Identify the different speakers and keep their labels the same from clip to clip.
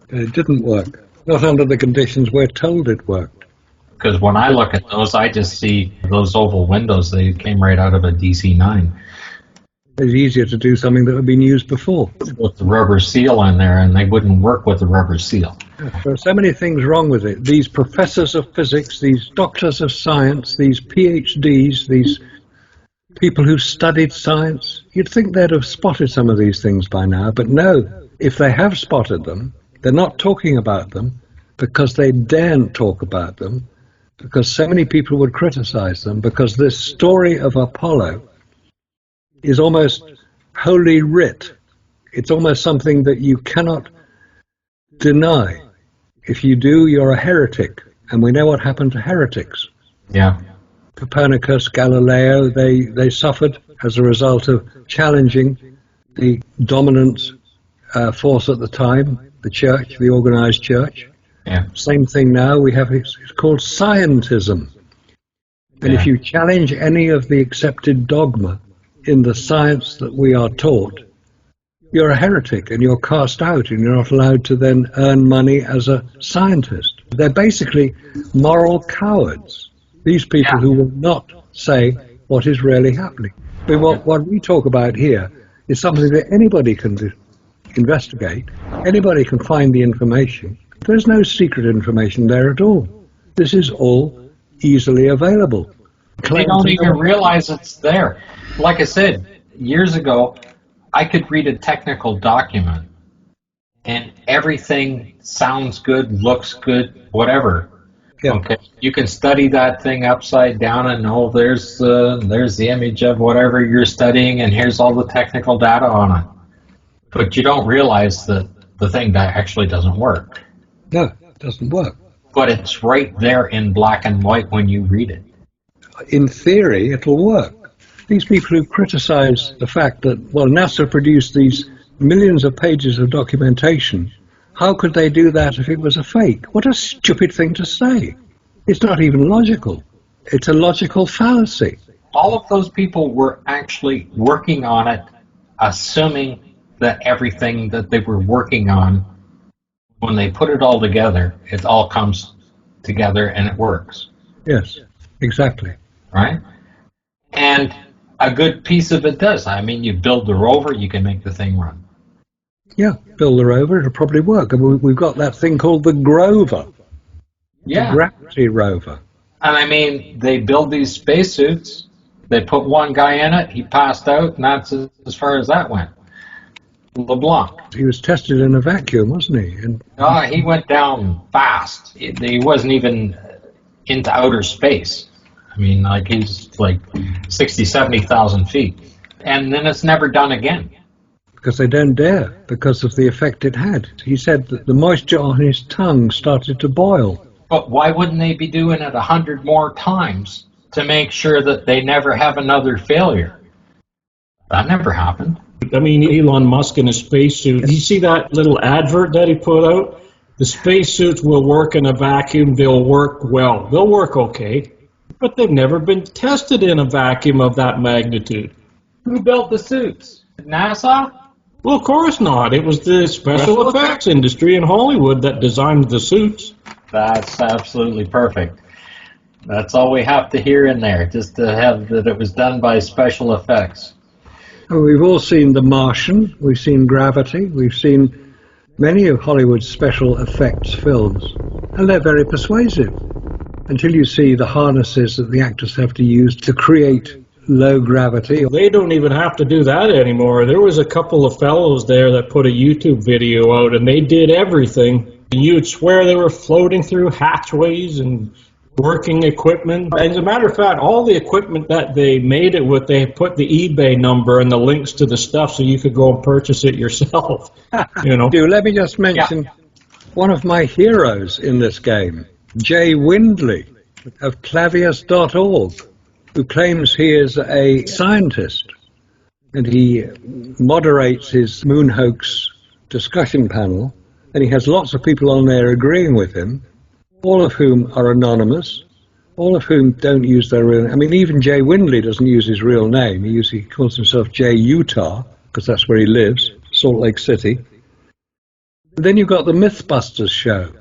Speaker 1: It didn't work. Not under the conditions we're told it worked.
Speaker 2: Because when I look at those, I just see those oval windows. They came right out of a DC-9.
Speaker 1: It's easier to do something that had been used before.
Speaker 2: With the rubber seal in there, and they wouldn't work with the rubber seal.
Speaker 1: There are so many things wrong with it. These professors of physics, these doctors of science, these PhDs, these people who studied science, you'd think they'd have spotted some of these things by now, but no. If they have spotted them, they're not talking about them because they daren't talk about them, because so many people would criticize them, because this story of Apollo is almost holy writ. It's almost something that you cannot deny. If you do, you're a heretic, and we know what happened to heretics.
Speaker 2: Yeah.
Speaker 1: Copernicus, Galileo, they suffered as a result of challenging the dominant force at the time, the church, the organized church.
Speaker 2: Yeah.
Speaker 1: Same thing now, we have, it's called scientism. And if you challenge any of the accepted dogma in the science that we are taught, you're a heretic and you're cast out and you're not allowed to then earn money as a scientist. They're basically moral cowards, these people who will not say what is really happening. But what we talk about here is something that anybody can investigate, anybody can find the information. There's no secret information there at all. This is all easily available.
Speaker 2: They don't even realize it's there. Like I said, years ago, I could read a technical document and everything sounds good, looks good, whatever. Yeah. Okay, you can study that thing upside down and there's the image of whatever you're studying and here's all the technical data on it. But you don't realize that the thing that actually doesn't work.
Speaker 1: No, it doesn't work.
Speaker 2: But it's right there in black and white when you read it.
Speaker 1: In theory, it'll work. These people who criticize the fact that, NASA produced these millions of pages of documentation, how could they do that if it was a fake? What a stupid thing to say. It's not even logical. It's a logical fallacy.
Speaker 2: All of those people were actually working on it, assuming that everything that they were working on, when they put it all together, it all comes together and it works.
Speaker 1: Yes, exactly.
Speaker 2: Right? And a good piece of it does. I mean, you build the rover, you can make the thing run.
Speaker 1: Yeah, build the rover, it'll probably work. And we've got that thing called the Grover.
Speaker 2: Yeah.
Speaker 1: The gravity rover.
Speaker 2: And I mean, they build these spacesuits, they put one guy in it, he passed out, and that's as far as that went. LeBlanc.
Speaker 1: He was tested in a vacuum, wasn't he? And
Speaker 2: he went down fast. He wasn't even into outer space. I mean, he's like 60, 70,000 feet. And then it's never done again.
Speaker 1: Because they don't dare, because of the effect it had. He said that the moisture on his tongue started to boil.
Speaker 2: But why wouldn't they be doing it 100 more times to make sure that they never have another failure? That never happened.
Speaker 3: I mean, Elon Musk in his spacesuit, you see that little advert that he put out? The spacesuits will work in a vacuum, they'll work well. They'll work okay, but they've never been tested in a vacuum of that magnitude.
Speaker 2: Who built the suits? NASA?
Speaker 3: Well, of course not. It was the special effects industry in Hollywood that designed the suits.
Speaker 2: That's absolutely perfect. That's all we have to hear in there, just to have that it was done by special effects.
Speaker 1: We've all seen The Martian, we've seen Gravity, we've seen many of Hollywood's special effects films, and they're very persuasive, until you see the harnesses that the actors have to use to create low gravity.
Speaker 3: They don't even have to do that anymore. There was a couple of fellows there that put a YouTube video out, and they did everything. You'd swear they were floating through hatchways and working equipment. As a matter of fact, all the equipment that they made it with, they put the eBay number and the links to the stuff so you could go and purchase it yourself.
Speaker 1: Let me just mention one of my heroes in this game, Jay Windley of clavius.org, who claims he is a scientist, and he moderates his moon hoax discussion panel, and he has lots of people on there agreeing with him, all of whom are anonymous, all of whom don't use their real name. I mean, even Jay Windley doesn't use his real name. He calls himself Jay Utah, because that's where he lives, Salt Lake City. Then you've got the Mythbusters show,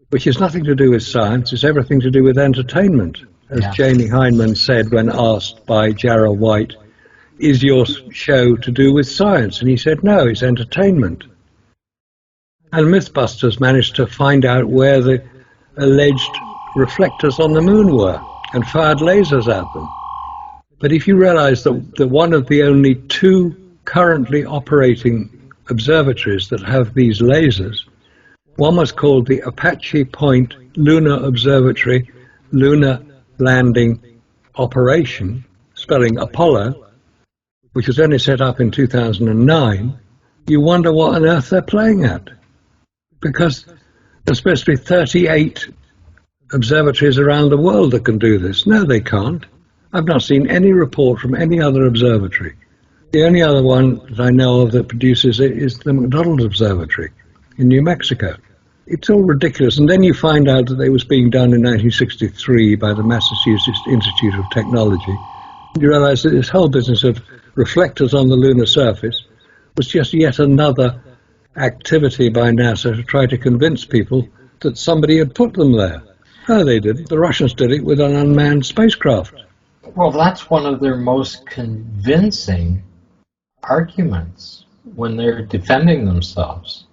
Speaker 1: which has nothing to do with science, it's everything to do with entertainment. As Jamie Hyneman said when asked by Jarrah White, is your show to do with science? And he said, no, it's entertainment. And Mythbusters managed to find out where the alleged reflectors on the moon were and fired lasers at them. But if you realize that one of the only two currently operating observatories that have these lasers, one was called the Apache Point Lunar Observatory Lunar Landing Operation, spelling Apollo, which was only set up in 2009, you wonder what on earth they're playing at. Because there's supposed to be 38 observatories around the world that can do this. No, they can't. I've not seen any report from any other observatory. The only other one that I know of that produces it is the McDonald Observatory in New Mexico. It's all ridiculous. And then you find out that it was being done in 1963 by the Massachusetts Institute of Technology. You realize that this whole business of reflectors on the lunar surface was just yet another activity by NASA to try to convince people that somebody had put them there. No, they didn't. The Russians did it with an unmanned spacecraft.
Speaker 2: Well, that's one of their most convincing arguments when they're defending themselves.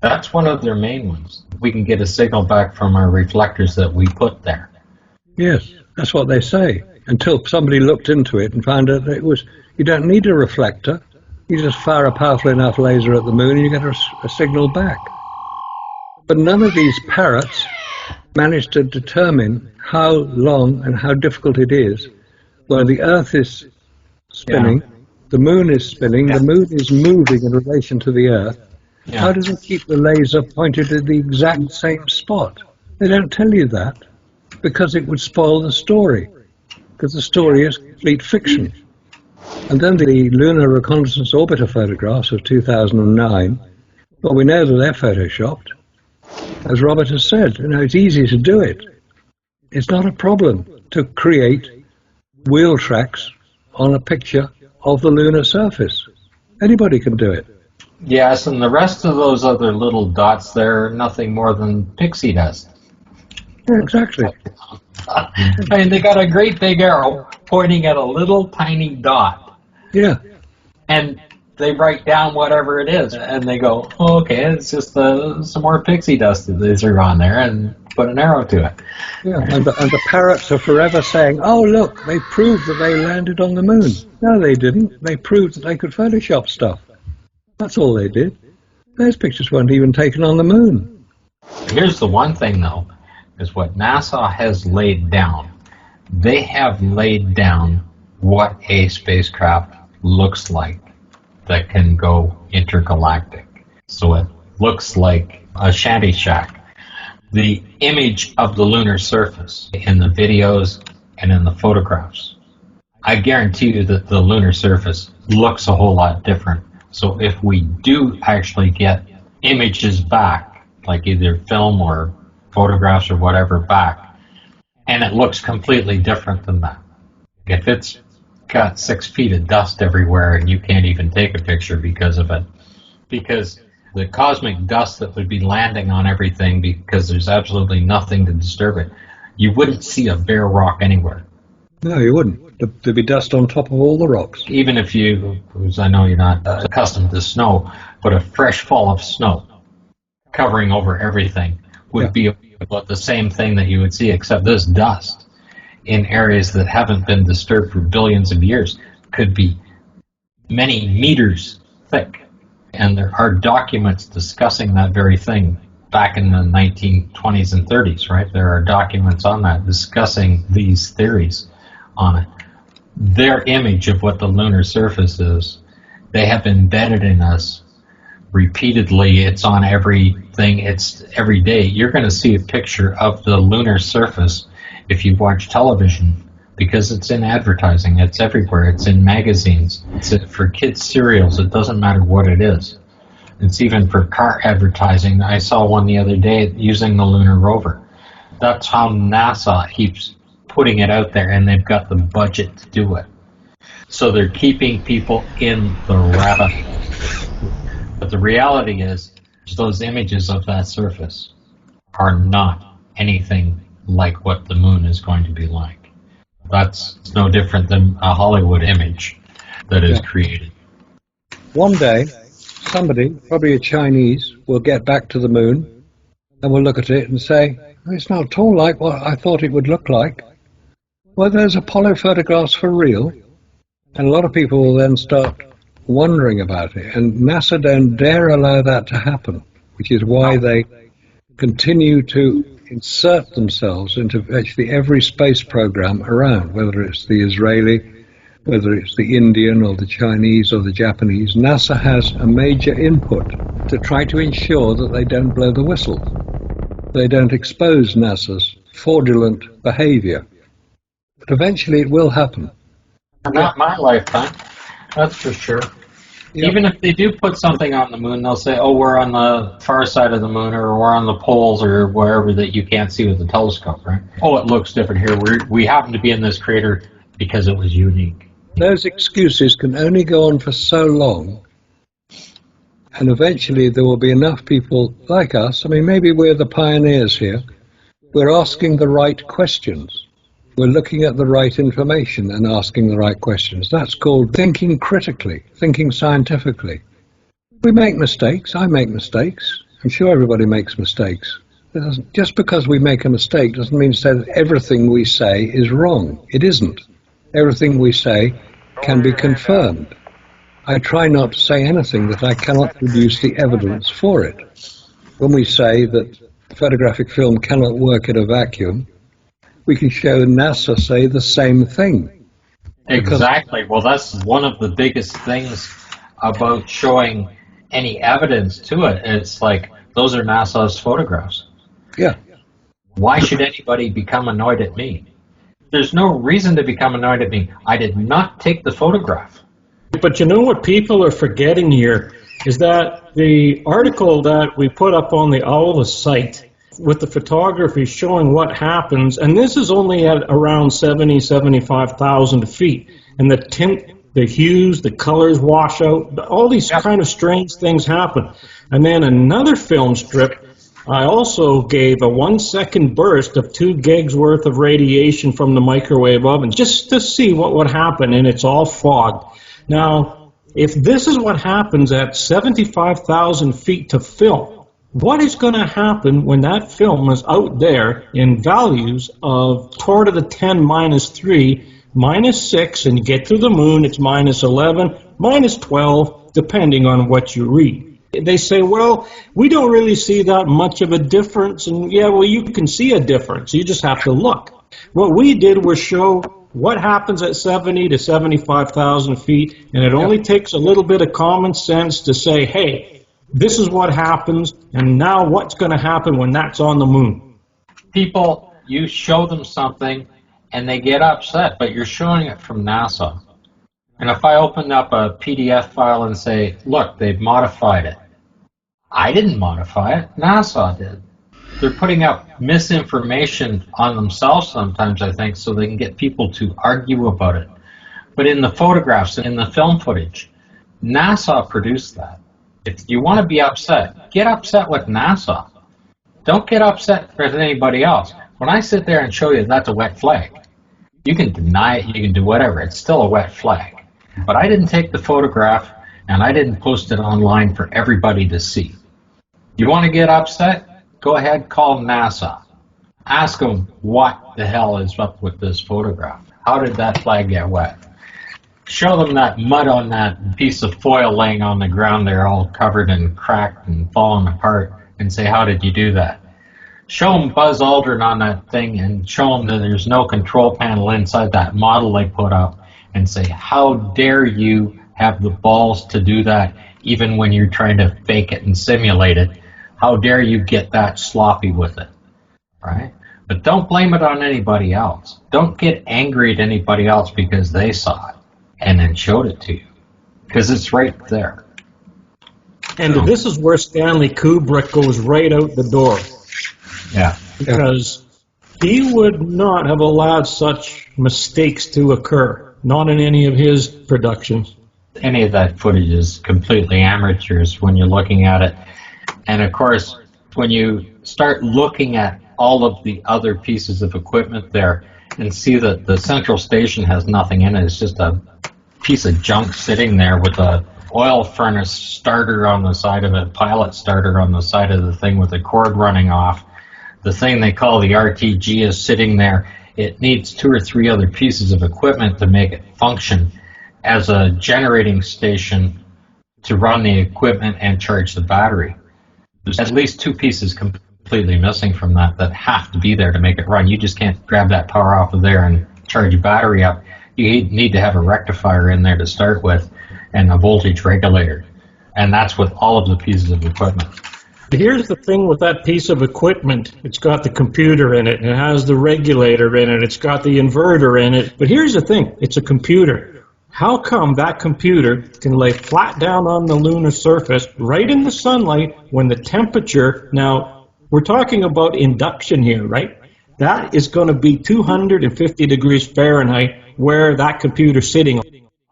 Speaker 2: That's one of their main ones. We can get a signal back from our reflectors that we put there.
Speaker 1: Yes, that's what they say. Until somebody looked into it and found out that it was, you don't need a reflector. You just fire a powerful enough laser at the moon and you get a signal back. But none of these parrots managed to determine how long and how difficult it is where the Earth is spinning, the moon is spinning, the moon is moving in relation to the Earth. How do they keep the laser pointed at the exact same spot? They don't tell you that because it would spoil the story, because the story is complete fiction. And then the Lunar Reconnaissance Orbiter photographs of 2009, well, we know that they're photoshopped. As Robert has said, it's easy to do it. It's not a problem to create wheel tracks on a picture of the lunar surface. Anybody can do it.
Speaker 2: Yes, and the rest of those other little dots there are nothing more than pixie dust.
Speaker 1: Yeah, exactly.
Speaker 2: I mean, they got a great big arrow pointing at a little tiny dot.
Speaker 1: Yeah.
Speaker 2: And they write down whatever it is, and they go, oh, okay, it's just some more pixie dust that they threw on there, and put an arrow to it.
Speaker 1: Yeah, and the parrots are forever saying, oh, look, they proved that they landed on the moon. No, they didn't. They proved that they could Photoshop stuff. That's all they did. Those pictures weren't even taken on the moon.
Speaker 2: Here's the one thing, though, is what NASA has laid down. They have laid down what a spacecraft looks like that can go intergalactic. So it looks like a shanty shack. The image of the lunar surface in the videos and in the photographs, I guarantee you that the lunar surface looks a whole lot different. So if we do actually get images back, like either film or photographs or whatever back, and it looks completely different than that, if it's got 6 feet of dust everywhere and you can't even take a picture because of it, because the cosmic dust that would be landing on everything because there's absolutely nothing to disturb it, you wouldn't see a bare rock anywhere.
Speaker 1: No, you wouldn't. There'd be dust on top of all the rocks.
Speaker 2: Even if you, because I know you're not accustomed to snow, but a fresh fall of snow covering over everything would be about the same thing that you would see, except this dust in areas that haven't been disturbed for billions of years could be many meters thick. And there are documents discussing that very thing back in the 1920s and 30s, right? There are documents on that discussing these theories on it. Their image of what the lunar surface is, they have embedded in us repeatedly. It's on everything. It's every day. You're going to see a picture of the lunar surface if you watch television, because it's in advertising. It's everywhere. It's in magazines. It's for kids' cereals. It doesn't matter what it is. It's even for car advertising. I saw one the other day using the lunar rover. That's how NASA keeps putting it out there, and they've got the budget to do it. So they're keeping people in the rabbit hole. But the reality is, Those images of that surface are not anything like what the moon is going to be like. That's no different than a Hollywood image that is created.
Speaker 1: One day, somebody, probably a Chinese, will get back to the moon and will look at it and say, it's not at all like what I thought it would look like. Well, those Apollo photographs for real. And a lot of people will then start wondering about it. And NASA don't dare allow that to happen, which is why they continue to insert themselves into actually every space program around, whether it's the Israeli, whether it's the Indian or the Chinese or the Japanese. NASA has a major input to try to ensure that they don't blow the whistle. They don't expose NASA's fraudulent behavior. But eventually it will happen.
Speaker 2: Not my lifetime, that's for sure. Yep. Even if they do put something on the moon, they'll say, oh, we're on the far side of the moon, or we're on the poles, or wherever that you can't see with the telescope, right? Oh, it looks different here. We happen to be in this crater because it was unique.
Speaker 1: Those excuses can only go on for so long, and eventually there will be enough people like us. I mean, maybe we're the pioneers here. We're asking the right questions. We're looking at the right information and asking the right questions. That's called thinking critically, thinking scientifically. We make mistakes. I make mistakes. I'm sure everybody makes mistakes. Just because we make a mistake doesn't mean to say that everything we say is wrong. It isn't. Everything we say can be confirmed. I try not to say anything that I cannot produce the evidence for it. When we say that photographic film cannot work in a vacuum, we can show NASA say the same thing.
Speaker 2: Exactly. Well, that's one of the biggest things about showing any evidence to it. It's like, those are NASA's photographs.
Speaker 1: Yeah.
Speaker 2: Why should anybody become annoyed at me? There's no reason to become annoyed at me. I did not take the photograph.
Speaker 3: But you know what people are forgetting here is that the article that we put up on the OWLA site with the photography showing what happens, and this is only at around 75,000 feet, and the tint, the hues, the colors wash out, all these kind of strange things happen. And then another film strip, I also gave a 1 second burst of 2 gigs worth of radiation from the microwave oven just to see what would happen, and it's all fogged. Now, if this is what happens at 75,000 feet to film, what is going to happen when that film is out there in values of 10 to the 10 minus 3, minus 6, and you get to the moon, it's minus 11, minus 12, depending on what you read. They say, well, we don't really see that much of a difference, and yeah, well, you can see a difference. You just have to look. What we did was show what happens at 70 to 75,000 feet, and it only takes a little bit of common sense to say, hey, this is what happens, and now what's going to happen when that's on the moon?
Speaker 2: People, you show them something, and they get upset, but you're showing it from NASA. And if I open up a PDF file and say, look, they've modified it. I didn't modify it, NASA did. They're putting out misinformation on themselves sometimes, I think, so they can get people to argue about it. But in the photographs and in the film footage, NASA produced that. If you want to be upset, get upset with NASA. Don't get upset with anybody else. When I sit there and show you that's a wet flag, you can deny it, you can do whatever. It's still a wet flag. But I didn't take the photograph, and I didn't post it online for everybody to see. You want to get upset? Go ahead, call NASA. Ask them what the hell is up with this photograph. How did that flag get wet? Show them that mud on that piece of foil laying on the ground there, all covered and cracked and falling apart, and say, how did you do that? Show them Buzz Aldrin on that thing and show them that there's no control panel inside that model they put up, and say, how dare you have the balls to do that even when you're trying to fake it and simulate it? How dare you get that sloppy with it, right? But don't blame it on anybody else. Don't get angry at anybody else because they saw it and then showed it to you, because it's right there.
Speaker 3: And this is where Stanley Kubrick goes right out the door.
Speaker 2: Yeah.
Speaker 3: Because he would not have allowed such mistakes to occur, not in any of his productions.
Speaker 2: Any of that footage is completely amateurish when you're looking at it. And of course, when you start looking at all of the other pieces of equipment there and see that the central station has nothing in it, it's just a piece of junk sitting there with a oil furnace starter on the side of it, pilot starter on the side of the thing with a cord running off. The thing they call the RTG is sitting there. It needs 2 or 3 other pieces of equipment to make it function as a generating station to run the equipment and charge the battery. There's at least 2 pieces completely missing from that have to be there to make it run. You just can't grab that power off of there and charge a battery up. You need to have a rectifier in there to start with and a voltage regulator. And that's with all of the pieces of equipment.
Speaker 3: Here's the thing with that piece of equipment. It's got the computer in it, it has the regulator in it, it's got the inverter in it. But here's the thing, it's a computer. How come that computer can lay flat down on the lunar surface, right in the sunlight, when the temperature, now we're talking about induction here, right? That is going to be 250 degrees Fahrenheit where that computer's sitting.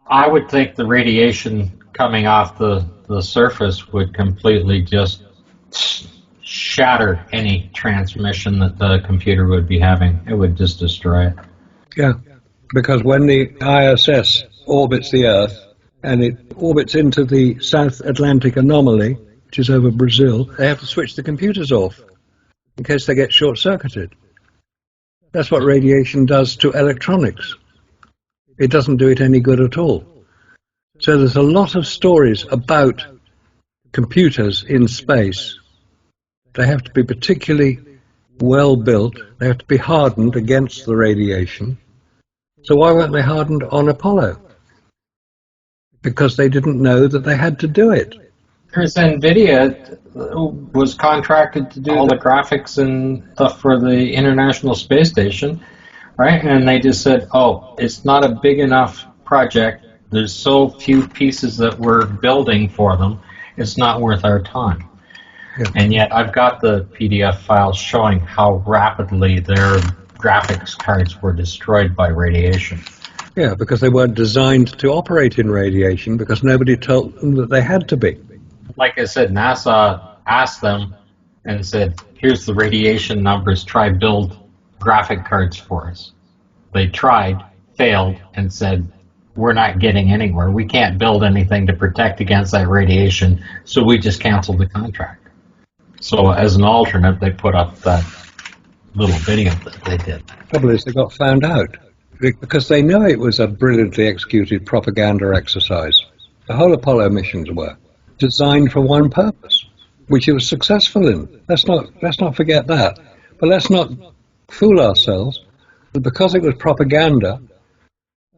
Speaker 2: I would think the radiation coming off the surface would completely just shatter any transmission that the computer would be having. It would just destroy it.
Speaker 1: Yeah, because when the ISS orbits the Earth and it orbits into the South Atlantic anomaly, which is over Brazil, they have to switch the computers off in case they get short-circuited. That's what radiation does to electronics. It doesn't do it any good at all. So there's a lot of stories about computers in space. They have to be particularly well built. They have to be hardened against the radiation. So why weren't they hardened on Apollo? Because they didn't know that they had to do it.
Speaker 2: Because NVIDIA was contracted to do all the graphics and stuff for the International Space Station, right? And they just said, oh, it's not a big enough project. There's so few pieces that we're building for them, it's not worth our time. Yeah. And yet I've got the PDF files showing how rapidly their graphics cards were destroyed by radiation.
Speaker 1: Yeah, because they weren't designed to operate in radiation because nobody told them that they had to be.
Speaker 2: Like I said, NASA asked them and said, here's the radiation numbers, try build graphic cards for us. They tried, failed, and said, we're not getting anywhere. We can't build anything to protect against that radiation, so we just canceled the contract. So as an alternate, they put up that little video that they did.
Speaker 1: The trouble is they got found out because they know it was a brilliantly executed propaganda exercise. The whole Apollo missions were designed for one purpose, which it was successful in. Let's not forget that. But let's not fool ourselves that because it was propaganda,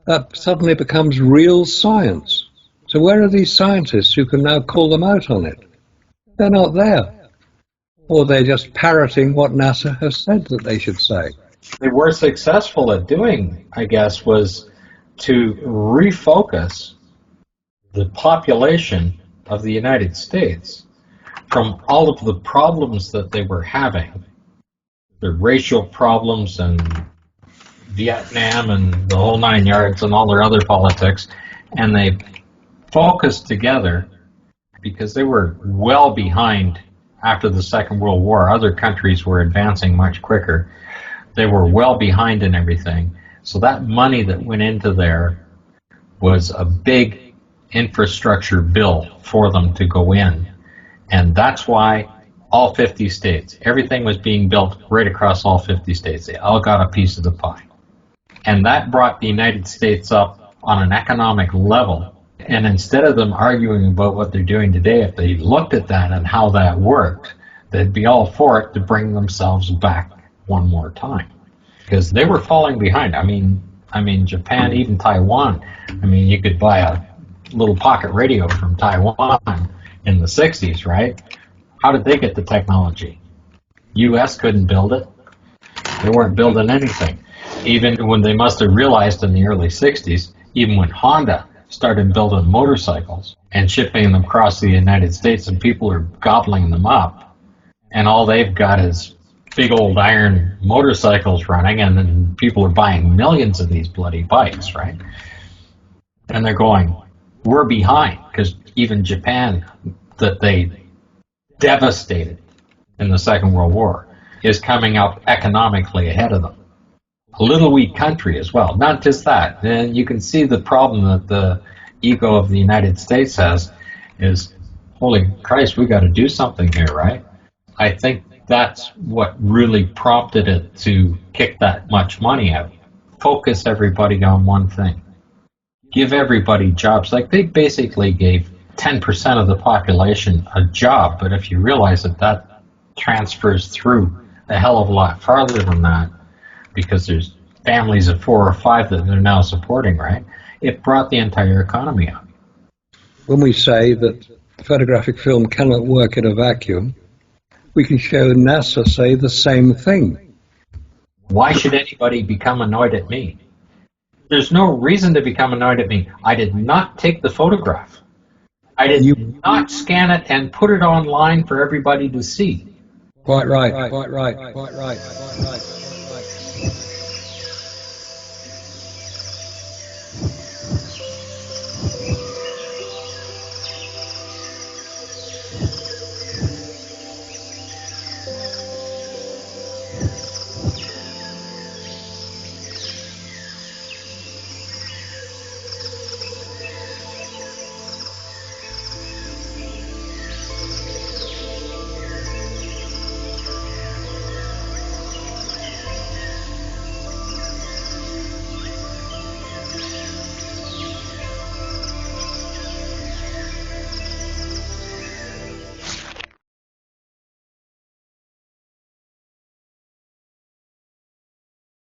Speaker 1: that suddenly becomes real science. So where are these scientists who can now call them out on it? They're not there. Or they're just parroting what NASA has said that they should say.
Speaker 2: They were successful at doing, I guess, was to refocus the population of the United States from all of the problems that they were having, the racial problems and Vietnam and the whole 9 yards and all their other politics, and they focused together because they were well behind after the Second World War. Other countries were advancing much quicker. They were well behind in everything. So that money that went into there was a big infrastructure bill for them to go in. And that's why all 50 states, everything was being built right across all 50 states. They all got a piece of the pie. And that brought the United States up on an economic level. And instead of them arguing about what they're doing today, if they looked at that and how that worked, they'd be all for it to bring themselves back one more time. Because they were falling behind. I mean, Japan, even Taiwan. I mean, you could buy a little pocket radio from Taiwan in the 60s, right? How did they get the technology? U.S. couldn't build it. They weren't building anything. Even when they must have realized in the early 60s, even when Honda started building motorcycles and shipping them across the United States, and people are gobbling them up, and all they've got is big old iron motorcycles running, and then people are buying millions of these bloody bikes, right? And they're going, we're behind, because even Japan, that they devastated in the Second World War, is coming up economically ahead of them. A little weak country as well. Not just that. And you can see the problem that the ego of the United States has is, holy Christ, we got to do something here, right? I think that's what really prompted it to kick that much money out. Focus everybody on one thing. Give everybody jobs. Like, they basically gave 10% of the population a job, but if you realize that that transfers through a hell of a lot farther than that, because there's families of 4 or 5 that they're now supporting, right? It brought the entire economy up.
Speaker 1: When we say that photographic film cannot work in a vacuum, we can show NASA say the same thing.
Speaker 2: Why should anybody become annoyed at me? There's no reason to become annoyed at me. I did not take the photograph. I did not scan it and put it online for everybody to see.
Speaker 1: Quite right, quite right, quite right, quite right.